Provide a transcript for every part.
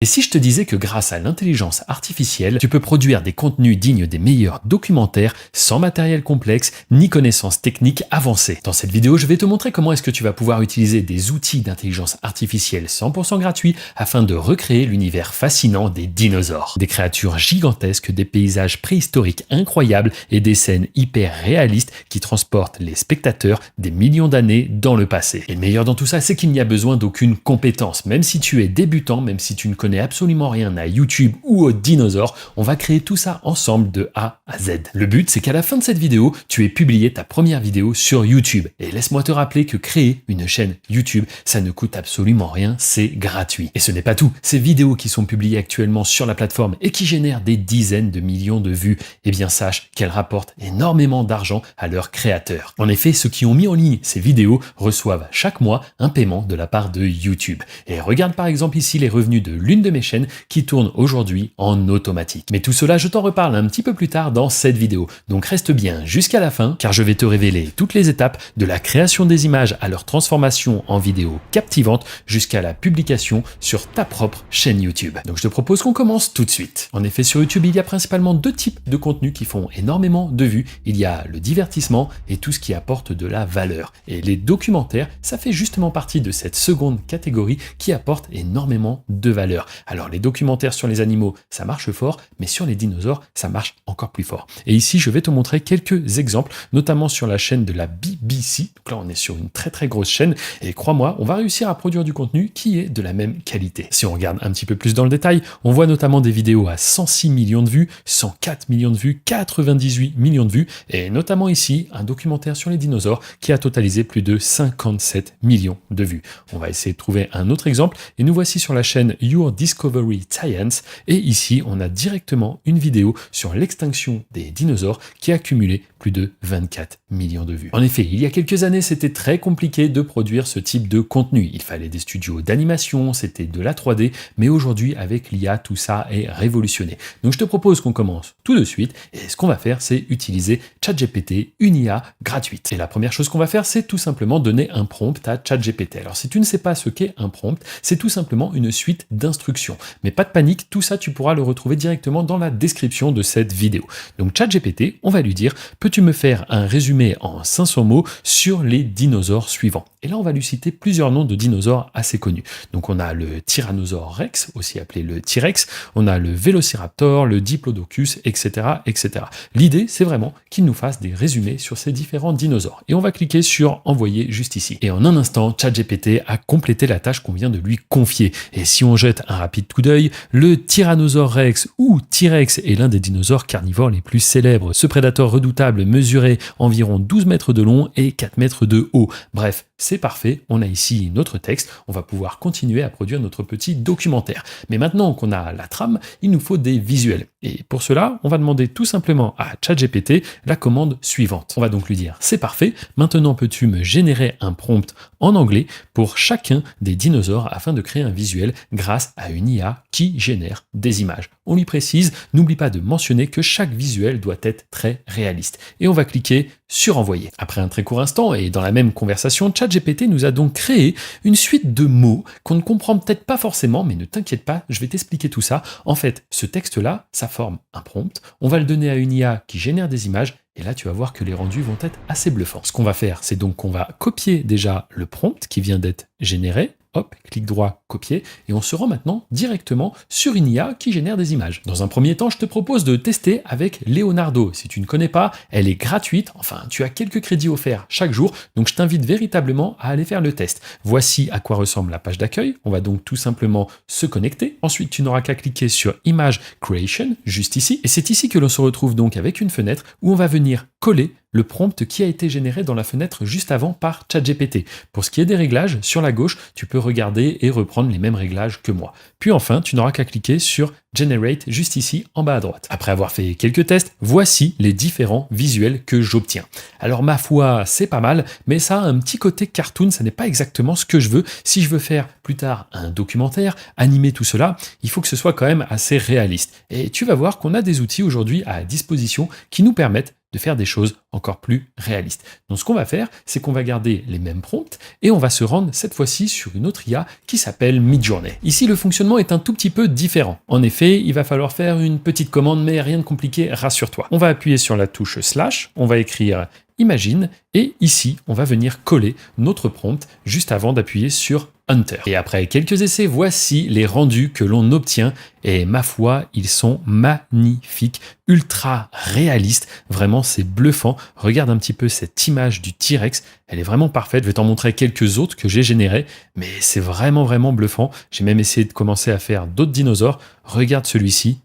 si je te disais que grâce à l'intelligence artificielle, tu peux produire des contenus dignes des meilleurs documentaires sans matériel complexe ni connaissances techniques avancées? Dans cette vidéo, je vais te montrer comment est-ce que tu vas pouvoir utiliser des outils d'intelligence artificielle 100% gratuits afin de recréer l'univers fascinant des dinosaures. Des créatures gigantesques, des paysages préhistoriques incroyables et des scènes hyper réalistes qui transportent les spectateurs des millions d'années dans le passé. Et le meilleur dans tout ça, c'est qu'il n'y a besoin d'aucune compétence. Même si tu es débutant, même si tu ne connais absolument rien à YouTube ou aux dinosaures, on va créer tout ça ensemble de A à Z. Le but, c'est qu'à la fin de cette vidéo, tu aies publié ta première vidéo sur YouTube. Et laisse-moi te rappeler que créer une chaîne YouTube, ça ne coûte absolument rien, c'est gratuit. Et ce n'est pas tout. Ces vidéos qui sont publiées actuellement sur la plateforme et qui génèrent des dizaines de millions de vues, eh bien sache qu'elles rapportent énormément d'argent à leurs créateurs. En effet, ceux qui ont mis en ligne ces vidéos reçoivent chaque mois un paiement de la part de YouTube. Et regarde par exemple ici les revenus de l'une de mes chaînes qui tourne aujourd'hui en automatique. Mais tout cela, je t'en reparle un petit peu plus tard dans cette vidéo. Donc reste bien jusqu'à la fin car je vais te révéler toutes les étapes de la création des images à leur transformation en vidéo captivante jusqu'à la publication sur ta propre chaîne YouTube. Donc je te propose qu'on commence tout de suite. En effet, sur YouTube, il y a principalement deux types de contenus qui font énormément de vues. Il y a le divertissement et tout ce qui apporte de la valeur. Et les documentaires, ça fait justement partie de cette seconde catégorie qui apporte énormément de valeur. Alors les documentaires sur les animaux, ça marche fort, mais sur les dinosaures, ça marche encore plus fort. Et ici, je vais te montrer quelques exemples, notamment sur la chaîne de la BBC. Donc là, on est sur une très grosse chaîne et crois-moi, on va réussir à produire du contenu qui est de la même qualité. Si on regarde un petit peu plus dans le détail, on voit notamment des vidéos à 106 millions de vues, 104 millions de vues, 98 millions de vues et notamment ici, un documentaire sur les dinosaures qui a totalisé plus de 57 millions de vues. On va essayer de trouver un autre exemple et nous voici sur la chaîne Your Discovery Science et ici, on a directement une vidéo sur l'extinction des dinosaures qui a cumulé plus de 24 millions de vues. En effet, il y a quelques années, c'était très compliqué de produire ce type de contenu. Il fallait des studios d'animation, c'était de la 3D, mais aujourd'hui, avec l'IA, tout ça est révolutionné. Donc je te propose qu'on commence tout de suite, et ce qu'on va faire, c'est utiliser ChatGPT, une IA gratuite. Et la première chose qu'on va faire, c'est tout simplement donner un prompt à ChatGPT. Alors si tu ne sais pas ce qu'est un prompt, c'est tout simplement une suite d'instructions. Mais pas de panique, tout ça, tu pourras le retrouver directement dans la description de cette vidéo. Donc ChatGPT, on va lui dire, peux-tu me faire un résumé en 500 mots sur les dinosaures suivants? Et là, on va lui citer plusieurs noms de dinosaures assez connus. Donc on a le Tyrannosaure Rex, aussi appelé le T-Rex, on a le Vélociraptor, le Diplodocus, etc. etc. L'idée, c'est vraiment qu'il nous fasse des résumés sur ces différents dinosaures. Et on va cliquer sur envoyer juste ici. Et en un instant, ChatGPT a complété la tâche qu'on vient de lui confier. Et si on jette un rapide coup d'œil, le Tyrannosaure Rex ou T-Rex est l'un des dinosaures carnivores les plus célèbres. Ce prédateur redoutable mesurait environ 12 mètres de long et 4 mètres de haut. Bref, c'est parfait, on a ici notre texte, on va pouvoir continuer à produire notre petit documentaire. Mais maintenant qu'on a la trame, il nous faut des visuels. Et pour cela, on va demander tout simplement à ChatGPT la commande suivante. On va donc lui dire, c'est parfait, maintenant peux-tu me générer un prompt en anglais pour chacun des dinosaures afin de créer un visuel grâce à une IA qui génère des images. On lui précise, n'oublie pas de mentionner que chaque visuel doit être très réaliste. Et on va cliquer sur envoyer. Après un très court instant et dans la même conversation, ChatGPT nous a donc créé une suite de mots qu'on ne comprend peut-être pas forcément, mais ne t'inquiète pas, je vais t'expliquer tout ça. En fait, ce texte-là, ça forme un prompt. On va le donner à une IA qui génère des images. Et là, tu vas voir que les rendus vont être assez bluffants. Ce qu'on va faire, c'est donc qu'on va copier déjà le prompt qui vient d'être généré. Hop, clic droit, copier, et on se rend maintenant directement sur une IA qui génère des images. Dans un premier temps, je te propose de tester avec Leonardo. Si tu ne connais pas, elle est gratuite, enfin, tu as quelques crédits offerts chaque jour, donc je t'invite véritablement à aller faire le test. Voici à quoi ressemble la page d'accueil. On va donc tout simplement se connecter. Ensuite, tu n'auras qu'à cliquer sur Image Creation, juste ici, et c'est ici que l'on se retrouve donc avec une fenêtre où on va venir coller le prompt qui a été généré dans la fenêtre juste avant par ChatGPT. Pour ce qui est des réglages, sur la gauche, tu peux regarder et reprendre les mêmes réglages que moi. Puis enfin, tu n'auras qu'à cliquer sur Generate juste ici en bas à droite. Après avoir fait quelques tests, voici les différents visuels que j'obtiens. Alors ma foi, c'est pas mal, mais ça a un petit côté cartoon, ça n'est pas exactement ce que je veux. Si je veux faire plus tard un documentaire, animer tout cela, il faut que ce soit quand même assez réaliste. Et tu vas voir qu'on a des outils aujourd'hui à disposition qui nous permettent de faire des choses encore plus réalistes. Donc ce qu'on va faire, c'est qu'on va garder les mêmes prompts et on va se rendre cette fois-ci sur une autre IA qui s'appelle Midjourney. Ici, le fonctionnement est un tout petit peu différent. En effet, il va falloir faire une petite commande, mais rien de compliqué, rassure-toi. On va appuyer sur la touche / on va écrire Imagine, et ici, on va venir coller notre prompt juste avant d'appuyer sur Enter. Et après quelques essais, voici les rendus que l'on obtient, et ma foi, ils sont magnifiques, ultra réalistes, vraiment c'est bluffant. Regarde un petit peu cette image du T-Rex, elle est vraiment parfaite, je vais t'en montrer quelques autres que j'ai générés, mais c'est vraiment bluffant. J'ai même essayé de commencer à faire d'autres dinosaures, regarde celui-ci.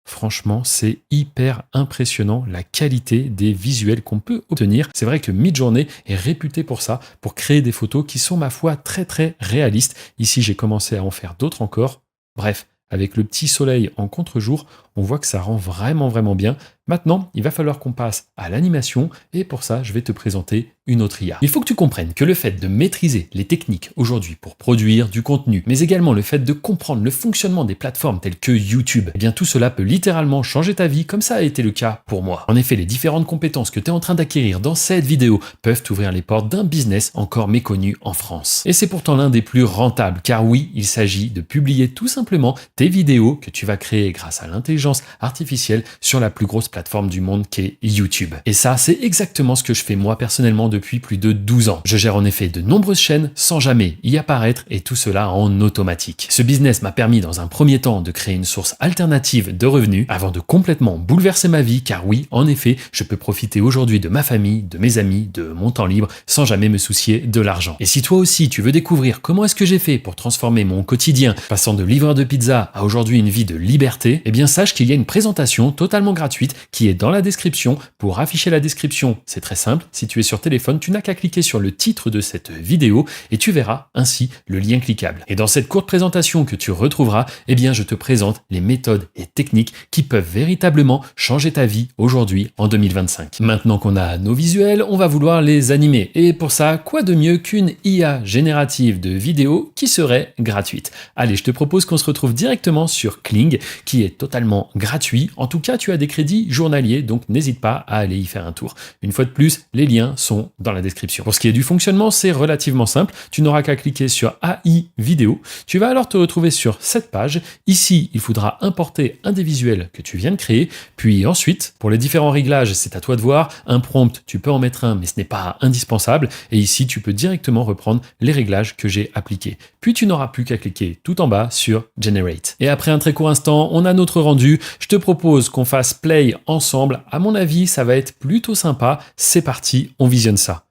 Franchement, c'est hyper impressionnant la qualité des visuels qu'on peut obtenir. C'est vrai que Midjourney est réputé pour ça, pour créer des photos qui sont, ma foi, très réalistes. Ici, j'ai commencé à en faire d'autres encore. Bref, avec le petit soleil en contre-jour, on voit que ça rend vraiment bien. Maintenant, il va falloir qu'on passe à l'animation et pour ça, je vais te présenter une autre IA. Il faut que tu comprennes que le fait de maîtriser les techniques aujourd'hui pour produire du contenu, mais également le fait de comprendre le fonctionnement des plateformes telles que YouTube, eh bien tout cela peut littéralement changer ta vie comme ça a été le cas pour moi. En effet, les différentes compétences que tu es en train d'acquérir dans cette vidéo peuvent t'ouvrir les portes d'un business encore méconnu en France. Et c'est pourtant l'un des plus rentables, car oui, il s'agit de publier tout simplement tes vidéos que tu vas créer grâce à l'intelligence artificielle sur la plus grosse plateforme du monde qu'est YouTube. Et ça, c'est exactement ce que je fais moi personnellement depuis plus de 12 ans. Je gère en effet de nombreuses chaînes sans jamais y apparaître et tout cela en automatique. Ce business m'a permis dans un premier temps de créer une source alternative de revenus avant de complètement bouleverser ma vie, car oui, en effet, je peux profiter aujourd'hui de ma famille, de mes amis, de mon temps libre sans jamais me soucier de l'argent. Et si toi aussi tu veux découvrir comment est-ce que j'ai fait pour transformer mon quotidien, passant de livreur de pizza à aujourd'hui une vie de liberté, eh bien sache qu'il y a une présentation totalement gratuite qui est dans la description. Pour afficher la description, c'est très simple. Si tu es sur téléphone, tu n'as qu'à cliquer sur le titre de cette vidéo et tu verras ainsi le lien cliquable. Et dans cette courte présentation que tu retrouveras, eh bien, je te présente les méthodes et techniques qui peuvent véritablement changer ta vie aujourd'hui en 2025. Maintenant qu'on a nos visuels, on va vouloir les animer. Et pour ça, quoi de mieux qu'une IA générative de vidéos qui serait gratuite? Allez, je te propose qu'on se retrouve directement sur Kling, qui est totalement gratuit. En tout cas, tu as des crédits journalier, donc n'hésite pas à aller y faire un tour. Une fois de plus, les liens sont dans la description. Pour ce qui est du fonctionnement, c'est relativement simple. Tu n'auras qu'à cliquer sur AI vidéo. Tu vas alors te retrouver sur cette page. Ici, il faudra importer un des visuels que tu viens de créer. Puis ensuite, pour les différents réglages, c'est à toi de voir. Un prompt, tu peux en mettre un, mais ce n'est pas indispensable. Et ici, tu peux directement reprendre les réglages que j'ai appliqués. Puis tu n'auras plus qu'à cliquer tout en bas sur Generate. Et après un très court instant, on a notre rendu. Je te propose qu'on fasse play ensemble. À mon avis, ça va être plutôt sympa. C'est parti, on visionne ça.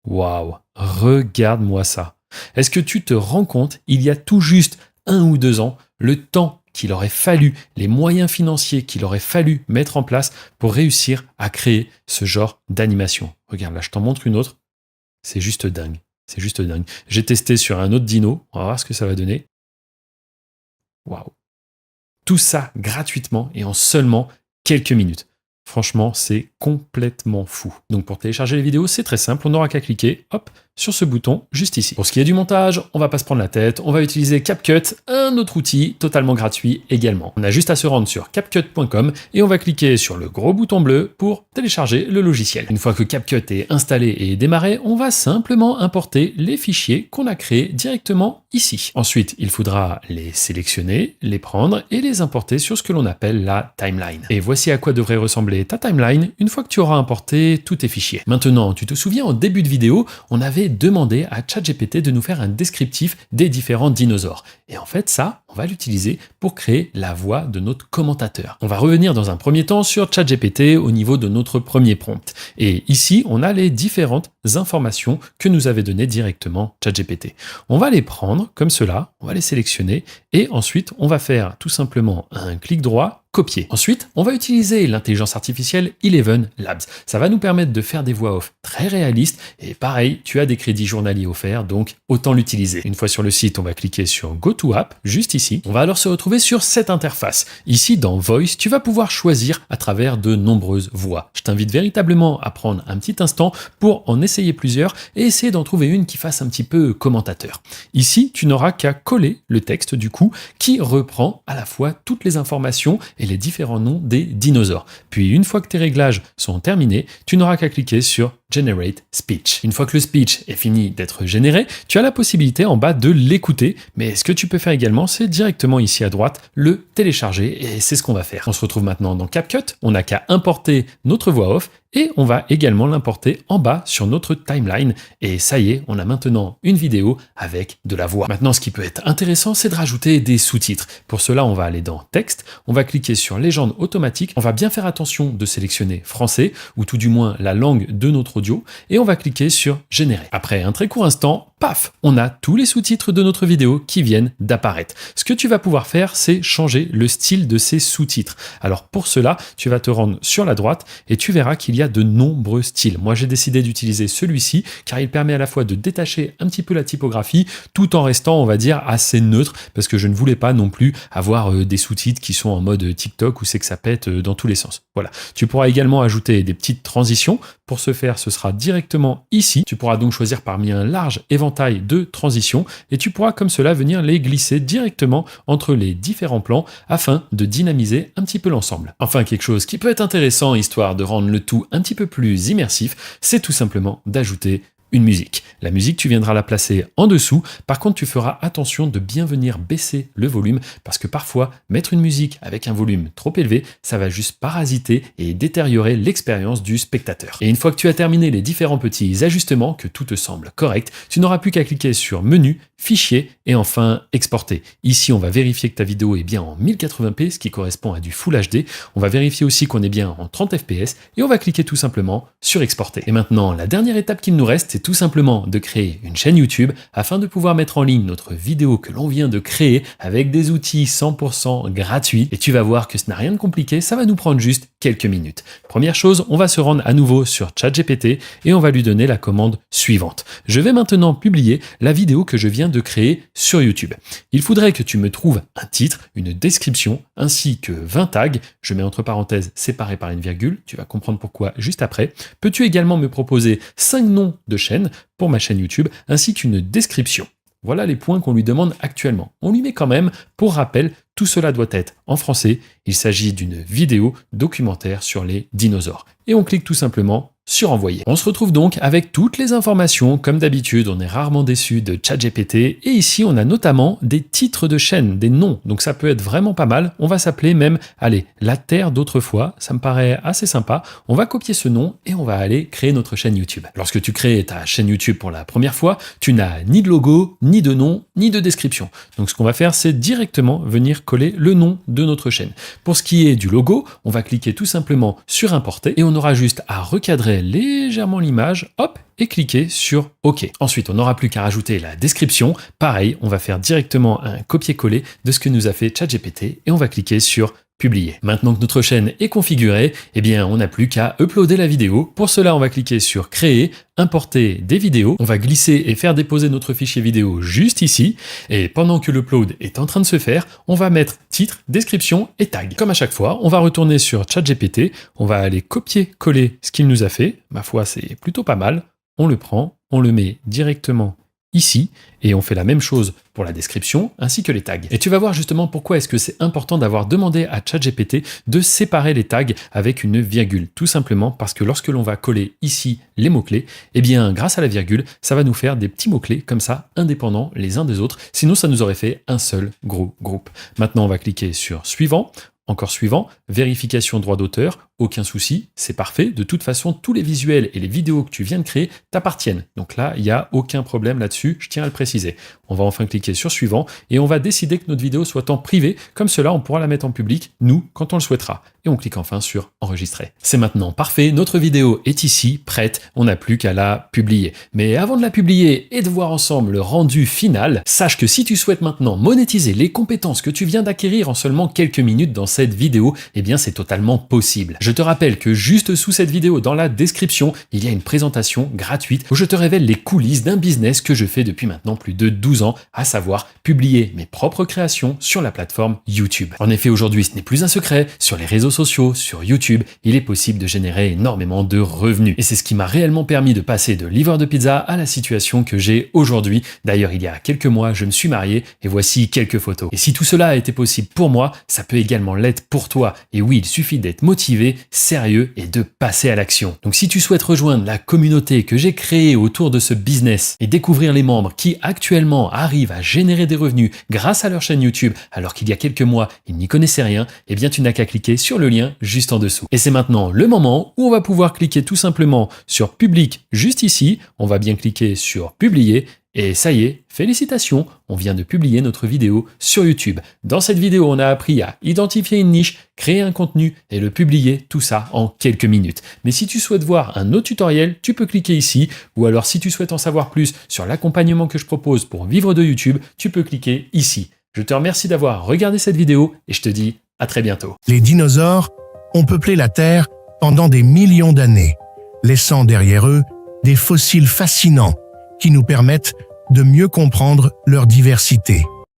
Waouh, regarde-moi ça. Est-ce que tu te rends compte, il y a tout juste 1 ou 2 ans, le temps qu'il aurait fallu, les moyens financiers qu'il aurait fallu mettre en place pour réussir à créer ce genre d'animation. Regarde, là, je t'en montre une autre. C'est juste dingue. C'est juste dingue. J'ai testé sur un autre dino. On va voir ce que ça va donner. Waouh. Tout ça gratuitement et en seulement quelques minutes. Franchement, c'est complètement fou. Donc pour télécharger les vidéos, c'est très simple. On n'aura qu'à cliquer, hop, sur ce bouton juste ici. Pour ce qui est du montage, on va pas se prendre la tête. On va utiliser CapCut, un autre outil totalement gratuit également. On a juste à se rendre sur capcut.com et on va cliquer sur le gros bouton bleu pour télécharger le logiciel. Une fois que CapCut est installé et démarré, on va simplement importer les fichiers qu'on a créés directement ici. Ensuite, il faudra les sélectionner, les prendre et les importer sur ce que l'on appelle la timeline. Et voici à quoi devrait ressembler ta timeline une fois que tu auras importé tous tes fichiers. Maintenant, tu te souviens, en début de vidéo, on avait demandé à ChatGPT de nous faire un descriptif des différents dinosaures. Et en fait, ça, on va l'utiliser pour créer la voix de notre commentateur. On va revenir dans un premier temps sur ChatGPT au niveau de notre premier prompt. Et ici, on a les différentes informations que nous avait données directement ChatGPT. On va les prendre comme cela, on va les sélectionner et ensuite, on va faire tout simplement un clic droit, copier. Ensuite, on va utiliser l'intelligence artificielle Eleven Labs. Ça va nous permettre de faire des voix off très réalistes et pareil, tu as des crédits journaliers offerts, donc autant l'utiliser. Une fois sur le site, on va cliquer sur Go to App, juste ici. On va alors se retrouver sur cette interface. Ici, dans Voice, tu vas pouvoir choisir à travers de nombreuses voix. Je t'invite véritablement à prendre un petit instant pour en essayer plusieurs et essayer d'en trouver une qui fasse un petit peu commentateur. Ici, tu n'auras qu'à coller le texte du coup qui reprend à la fois toutes les informations et les différents noms des dinosaures. Puis une fois que tes réglages sont terminés, tu n'auras qu'à cliquer sur Generate Speech. Une fois que le speech est fini d'être généré, tu as la possibilité en bas de l'écouter, mais ce que tu peux faire également, c'est directement ici à droite le télécharger et c'est ce qu'on va faire. On se retrouve maintenant dans CapCut, on n'a qu'à importer notre voix off et on va également l'importer en bas sur notre timeline et ça y est, on a maintenant une vidéo avec de la voix. Maintenant, ce qui peut être intéressant, c'est de rajouter des sous-titres. Pour cela, on va aller dans Texte, on va cliquer sur Légende automatique, on va bien faire attention de sélectionner français ou tout du moins la langue de notre audio et on va cliquer sur Générer. Après un très court instant, paf, on a tous les sous-titres de notre vidéo qui viennent d'apparaître. Ce que tu vas pouvoir faire, c'est changer le style de ces sous-titres. Alors pour cela, tu vas te rendre sur la droite et tu verras qu'il y a de nombreux styles. Moi, j'ai décidé d'utiliser celui-ci car il permet à la fois de détacher un petit peu la typographie tout en restant, on va dire, assez neutre parce que je ne voulais pas non plus avoir des sous-titres qui sont en mode TikTok où c'est que ça pète dans tous les sens. Voilà. Tu pourras également ajouter des petites transitions. Pour ce faire, ce sera directement ici. Tu pourras donc choisir parmi un large éventail de transitions et tu pourras comme cela venir les glisser directement entre les différents plans afin de dynamiser un petit peu l'ensemble. Enfin, quelque chose qui peut être intéressant histoire de rendre le tout un petit peu plus immersif, c'est tout simplement d'ajouter une musique. La musique, tu viendras la placer en dessous. Par contre, tu feras attention de bien venir baisser le volume parce que parfois, mettre une musique avec un volume trop élevé, ça va juste parasiter et détériorer l'expérience du spectateur. Et une fois que tu as terminé les différents petits ajustements, que tout te semble correct, tu n'auras plus qu'à cliquer sur Menu, Fichier et enfin Exporter. Ici, on va vérifier que ta vidéo est bien en 1080p, ce qui correspond à du Full HD. On va vérifier aussi qu'on est bien en 30 fps et on va cliquer tout simplement sur Exporter. Et maintenant, la dernière étape qu'il nous reste, c'est tout simplement de créer une chaîne YouTube afin de pouvoir mettre en ligne notre vidéo que l'on vient de créer avec des outils 100% gratuits. Et tu vas voir que ce n'a rien de compliqué, ça va nous prendre juste quelques minutes. Première chose, on va se rendre à nouveau sur ChatGPT et on va lui donner la commande suivante. Je vais maintenant publier la vidéo que je viens de créer sur YouTube. Il faudrait que tu me trouves un titre, une description, ainsi que 20 tags. Je mets entre parenthèses séparés par une virgule, tu vas comprendre pourquoi juste après. Peux-tu également me proposer 5 noms de chaînes pour ma chaîne YouTube, ainsi qu'une description. Voilà les points qu'on lui demande actuellement. On lui met quand même, pour rappel, tout cela doit être en français. Il s'agit d'une vidéo documentaire sur les dinosaures. Et on clique tout simplement sur Envoyer. On se retrouve donc avec toutes les informations. Comme d'habitude, on est rarement déçu de ChatGPT. Et ici, on a notamment des titres de chaînes, des noms. Donc ça peut être vraiment pas mal. On va s'appeler même, allez, La Terre d'autrefois. Ça me paraît assez sympa. On va copier ce nom et on va aller créer notre chaîne YouTube. Lorsque tu crées ta chaîne YouTube pour la première fois, tu n'as ni de logo, ni de nom, ni de description. Donc ce qu'on va faire, c'est directement venir coller le nom de notre chaîne. Pour ce qui est du logo, on va cliquer tout simplement sur Importer et on aura juste à recadrer légèrement l'image, hop, et cliquer sur OK. Ensuite, on n'aura plus qu'à rajouter la description. Pareil, on va faire directement un copier-coller de ce que nous a fait ChatGPT et on va cliquer sur Publier. Maintenant que notre chaîne est configurée, eh bien, on n'a plus qu'à uploader la vidéo. Pour cela, on va cliquer sur Créer, Importer des vidéos. On va glisser et faire déposer notre fichier vidéo juste ici. Et pendant que l'upload est en train de se faire, on va mettre titre, description et tag. Comme à chaque fois, on va retourner sur ChatGPT. On va aller copier-coller ce qu'il nous a fait. Ma foi, c'est plutôt pas mal. On le prend, on le met directement ici, et on fait la même chose pour la description ainsi que les tags. Et tu vas voir justement pourquoi est-ce que c'est important d'avoir demandé à ChatGPT de séparer les tags avec une virgule. Tout simplement parce que lorsque l'on va coller ici les mots-clés, eh bien grâce à la virgule, ça va nous faire des petits mots-clés comme ça, indépendants les uns des autres. Sinon, ça nous aurait fait un seul gros groupe. Maintenant, on va cliquer sur Suivant. Encore suivant, vérification droit d'auteur, aucun souci, c'est parfait. De toute façon, tous les visuels et les vidéos que tu viens de créer t'appartiennent. Donc là, il n'y a aucun problème là-dessus, je tiens à le préciser. On va enfin cliquer sur suivant et on va décider que notre vidéo soit en privé. Comme cela, on pourra la mettre en public, nous, quand on le souhaitera. Et on clique enfin sur enregistrer. C'est maintenant parfait, notre vidéo est ici, prête, on n'a plus qu'à la publier. Mais avant de la publier et de voir ensemble le rendu final, sache que si tu souhaites maintenant monétiser les compétences que tu viens d'acquérir en seulement quelques minutes dans cette vidéo, eh bien c'est totalement possible. Je te rappelle que juste sous cette vidéo, dans la description, il y a une présentation gratuite où je te révèle les coulisses d'un business que je fais depuis maintenant plus de 12 ans, à savoir publier mes propres créations sur la plateforme YouTube. En effet, aujourd'hui, ce n'est plus un secret, sur les réseaux sociaux, sur YouTube, il est possible de générer énormément de revenus. Et c'est ce qui m'a réellement permis de passer de livreur de pizza à la situation que j'ai aujourd'hui. D'ailleurs, il y a quelques mois, je me suis marié et voici quelques photos. Et si tout cela a été possible pour moi, ça peut également l'être pour toi. Et oui, il suffit d'être motivé, sérieux et de passer à l'action. Donc si tu souhaites rejoindre la communauté que j'ai créée autour de ce business et découvrir les membres qui actuellement arrivent à générer des revenus grâce à leur chaîne YouTube alors qu'il y a quelques mois, ils n'y connaissaient rien, eh bien tu n'as qu'à cliquer sur le lien juste en dessous. Et c'est maintenant le moment où on va pouvoir cliquer tout simplement sur public juste ici. On va bien cliquer sur publier. Et ça y est, félicitations, on vient de publier notre vidéo sur YouTube. Dans cette vidéo, on a appris à identifier une niche, créer un contenu et le publier, tout ça en quelques minutes. Mais si tu souhaites voir un autre tutoriel, tu peux cliquer ici, ou alors si tu souhaites en savoir plus sur l'accompagnement que je propose pour vivre de YouTube, tu peux cliquer ici. Je te remercie d'avoir regardé cette vidéo et je te dis à très bientôt. Les dinosaures ont peuplé la Terre pendant des millions d'années, laissant derrière eux des fossiles fascinants qui nous permettent de mieux comprendre leur diversité.